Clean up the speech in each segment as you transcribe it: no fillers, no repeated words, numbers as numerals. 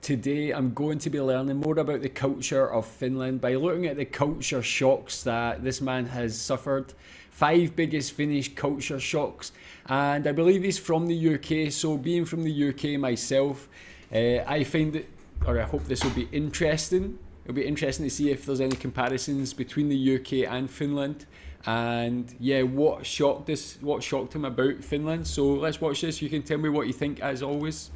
Today I'm going to be learning more about the culture of Finland by looking at the culture shocks that this man has suffered. 5 biggest Finnish culture shocks, and I believe he's from the UK, so being from the UK myself, I find it, or I hope this will be interesting. It'll be interesting to see if there's any comparisons between the UK and Finland, and yeah, what shocked him about Finland. So let's watch this. You can tell me what you think as always.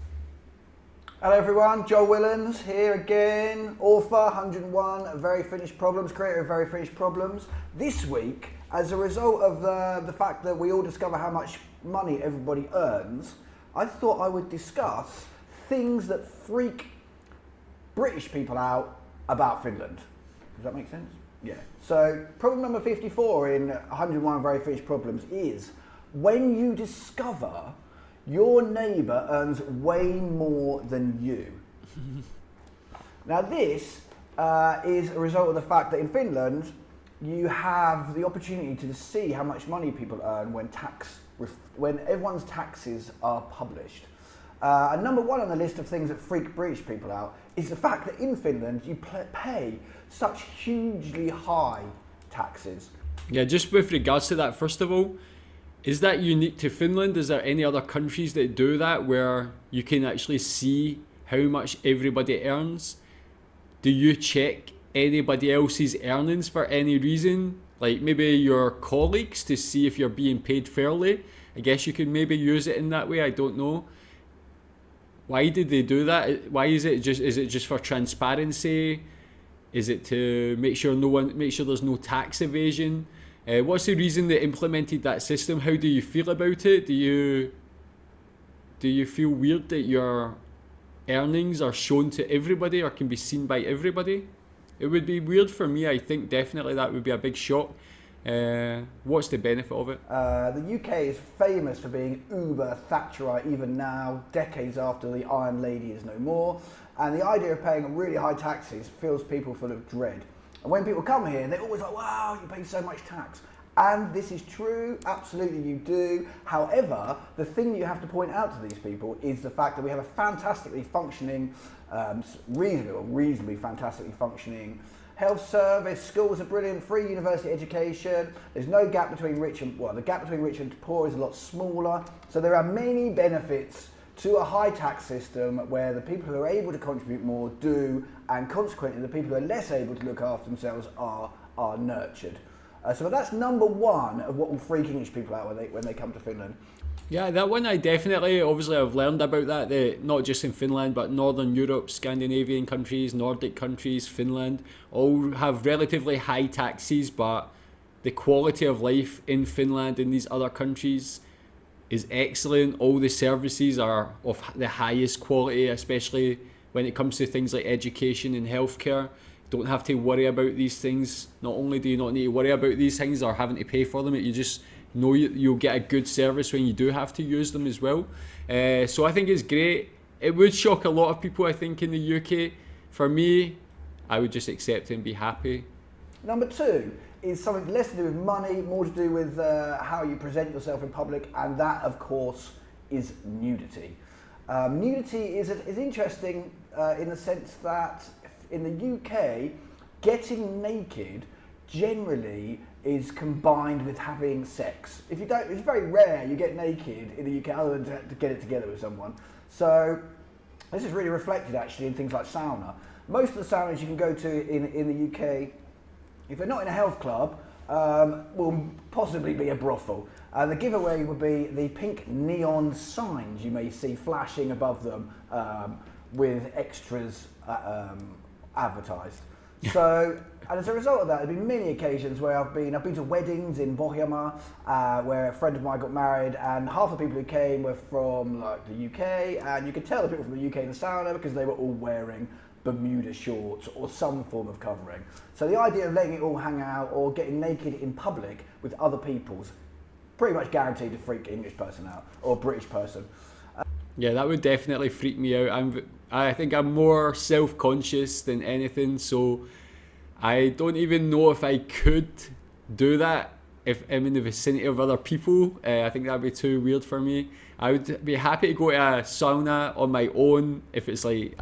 Hello everyone, Joel Willens here again, author, 101 Very Finnish Problems, creator of Very Finnish Problems. This week, as a result of the fact that we all discover how much money everybody earns, I thought I would discuss things that freak British people out about Finland. Does that make sense? Yeah. So, problem number 54 in 101 Very Finnish Problems is when you discover your neighbour earns way more than you. Now this is a result of the fact that in Finland you have the opportunity to see how much money people earn when everyone's taxes are published. And number one on the list of things that freak British people out is the fact that in Finland you pay such hugely high taxes. Yeah, just with regards to that, first of all, is that unique to Finland? Is there any other countries that do that where you can actually see how much everybody earns? Do you check anybody else's earnings for any reason? Like maybe your colleagues to see if you're being paid fairly? I guess you could maybe use it in that way, I don't know. Why did they do that? Why is it just for transparency? Is it to make sure there's no tax evasion? What's the reason they implemented that system? How do you feel about it? Do you feel weird that your earnings are shown to everybody or can be seen by everybody? It would be weird for me. I think definitely that would be a big shock. What's the benefit of it? The UK is famous for being uber Thatcherite even now, decades after the Iron Lady is no more. And the idea of paying really high taxes fills people full of dread. And when people come here, they're always like, wow, you pay so much tax. And this is true, absolutely you do. However, the thing you have to point out to these people is the fact that we have a fantastically functioning, reasonably fantastically functioning health service, schools are brilliant, free university education, there's no gap between the gap between rich and poor is a lot smaller. So there are many benefits to a high tax system where the people who are able to contribute more do, and consequently the people who are less able to look after themselves are nurtured. So that's number one of what will freak English people out when they come to Finland. Yeah, that one obviously I've learned about that, not just in Finland, but Northern Europe, Scandinavian countries, Nordic countries, Finland, all have relatively high taxes, but the quality of life in Finland and these other countries is excellent. All the services are of the highest quality, especially when it comes to things like education and healthcare. Don't have to worry about these things. Not only do you not need to worry about these things or having to pay for them, you just know you'll get a good service when you do have to use them as well. So I think it's great. It would shock a lot of people, I think, in the UK. For me, I would just accept it and be happy. Number two is something less to do with money, more to do with how you present yourself in public, and that, of course, is nudity. Nudity is interesting in the sense that in the UK, getting naked generally is combined with having sex. If you don't, it's very rare you get naked in the UK other than to get it together with someone. So this is really reflected actually in things like sauna. Most of the saunas you can go to in the UK, if they're not in a health club, will possibly be a brothel. The giveaway would be the pink neon signs you may see flashing above them with extras advertised. So, and as a result of that, there have been many occasions where I've been to weddings in Bohjama, where a friend of mine got married, and half the people who came were from like the UK, and you could tell the people from the UK in the sauna because they were all wearing Bermuda shorts or some form of covering. So the idea of letting it all hang out or getting naked in public with other people's pretty much guaranteed to freak an English person out or a British person. Yeah, that would definitely freak me out. I think I'm more self-conscious than anything, so I don't even know if I could do that if I'm in the vicinity of other people. I think that'd be too weird for me. I would be happy to go to a sauna on my own if it's like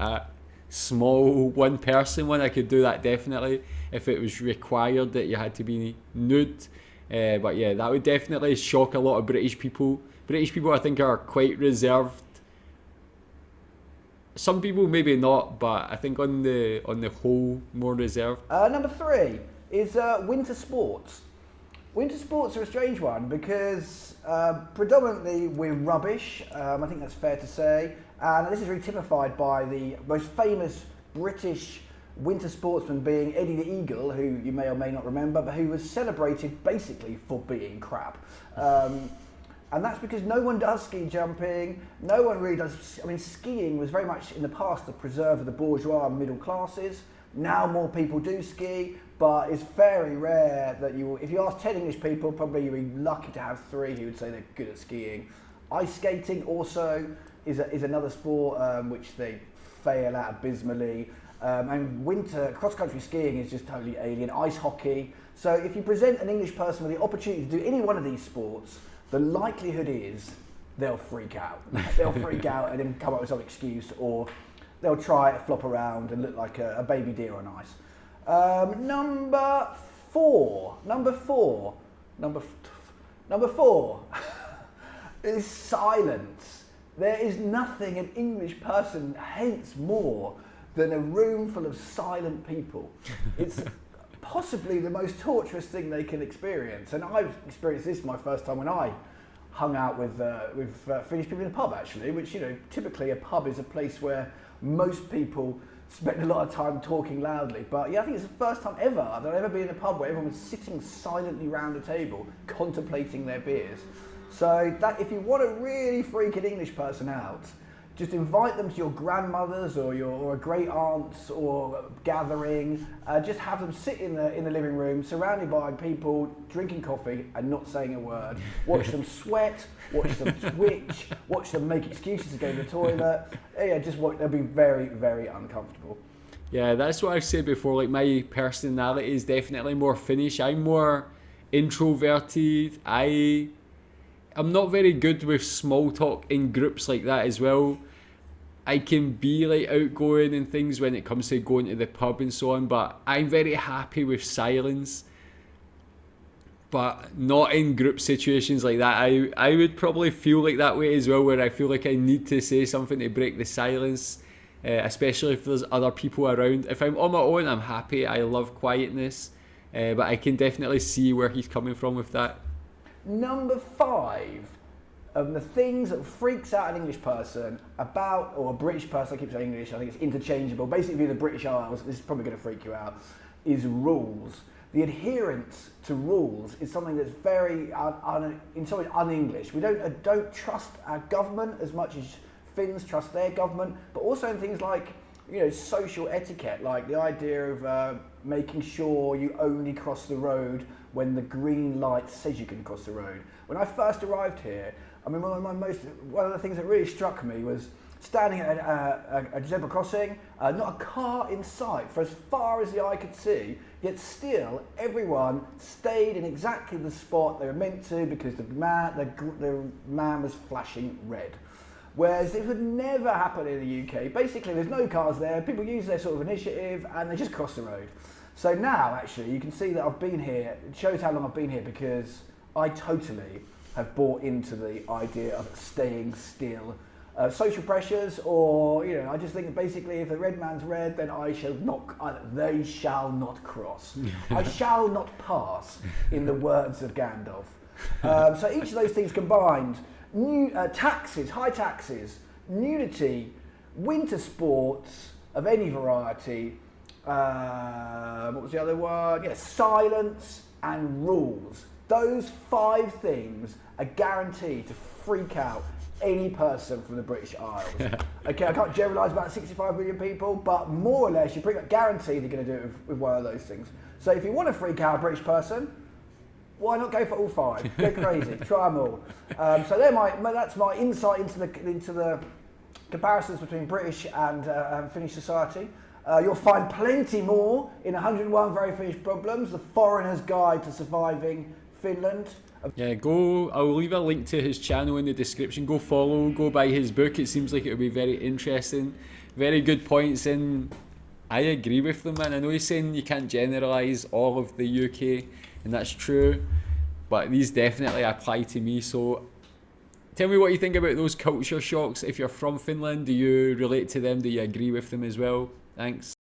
small one person one, I could do that definitely if it was required that you had to be nude. But yeah, that would definitely shock a lot of British people. British people, I think, are quite reserved. Some people maybe not, but I think on the whole, more reserved. Number 3 is winter sports. Winter sports are a strange one because predominantly we're rubbish. I think that's fair to say. And this is really typified by the most famous British winter sportsman being Eddie the Eagle, who you may or may not remember, but who was celebrated basically for being crap. And that's because no one does ski jumping, no one really does. I mean, skiing was very much in the past the preserve of the bourgeois and middle classes. Now more people do ski, but it's very rare that if you ask 10 English people, probably you'd be lucky to have 3 who would say they're good at skiing. Ice skating also is another sport which they fail at abysmally. And winter cross-country skiing is just totally alien. Ice hockey. So if you present an English person with the opportunity to do any one of these sports, the likelihood is they'll freak out. They'll freak out and then come up with some excuse, or they'll try to flop around and look like a baby deer on ice. Number four is silence. There is nothing an English person hates more than a room full of silent people. It's possibly the most torturous thing they can experience. And I've experienced this my first time when I hung out with Finnish people in a pub, actually, which, you know, typically a pub is a place where most people spend a lot of time talking loudly. But yeah, I think it's the first time ever that I've ever been in a pub where everyone was sitting silently round a table, contemplating their beers. So that if you want to really freak an English person out, just invite them to your grandmother's or a great aunt's or gathering. Just have them sit in the living room, surrounded by people drinking coffee and not saying a word. Watch them sweat, watch them twitch, watch them make excuses to go to the toilet. Yeah, just watch. They'll be very, very uncomfortable. Yeah, that's what I said before. Like, my personality is definitely more Finnish. I'm more introverted. I'm not very good with small talk in groups like that as well. I can be like outgoing and things when it comes to going to the pub and so on, but I'm very happy with silence. But not in group situations like that. I would probably feel like that way as well, where I feel like I need to say something to break the silence, especially if there's other people around. If I'm on my own, I'm happy. I love quietness, but I can definitely see where he's coming from with that. Number 5 of the things that freaks out an English person about, or a British person, I keep saying English, I think it's interchangeable, basically the British Isles, this is probably going to freak you out, is rules. The adherence to rules is something that's very, in some ways, un-English. We don't trust our government as much as Finns trust their government, but also in things like, you know, social etiquette, like the idea of making sure you only cross the road when the green light says you can cross the road. When I first arrived here, I mean, one of the things that really struck me was standing at a zebra crossing, not a car in sight for as far as the eye could see, yet still everyone stayed in exactly the spot they were meant to because the man was flashing red. Whereas it would never happen in the UK. Basically, there's no cars there, people use their sort of initiative and they just cross the road. So now, actually, you can see that I've been here. It shows how long I've been here because I totally have bought into the idea of staying still. Social pressures, or, you know, I just think basically if the red man's red, then they shall not cross. I shall not pass, in the words of Gandalf. So each of those things combined, taxes, high taxes, nudity, winter sports of any variety, what was the other one? Yeah, silence and rules. Those 5 things are guaranteed to freak out any person from the British Isles. Okay, I can't generalise about 65 million people, but more or less, you're pretty much guaranteed you're going to do it with one of those things. So if you want to freak out a British person, why not go for all 5? Go crazy, try them all. So that's my insight into the comparisons between British and Finnish society. You'll find plenty more in 101 Very Finnish Problems, The Foreigner's Guide to Surviving Finland. Yeah, I'll leave a link to his channel in the description. Go follow, go buy his book. It seems like it would be very interesting. very good points, and I agree with them, man. I know he's saying you can't generalise all of the UK, and that's true, but these definitely apply to me. So tell me what you think about those culture shocks. If you're from Finland, do you relate to them? Do you agree with them as well? Thanks.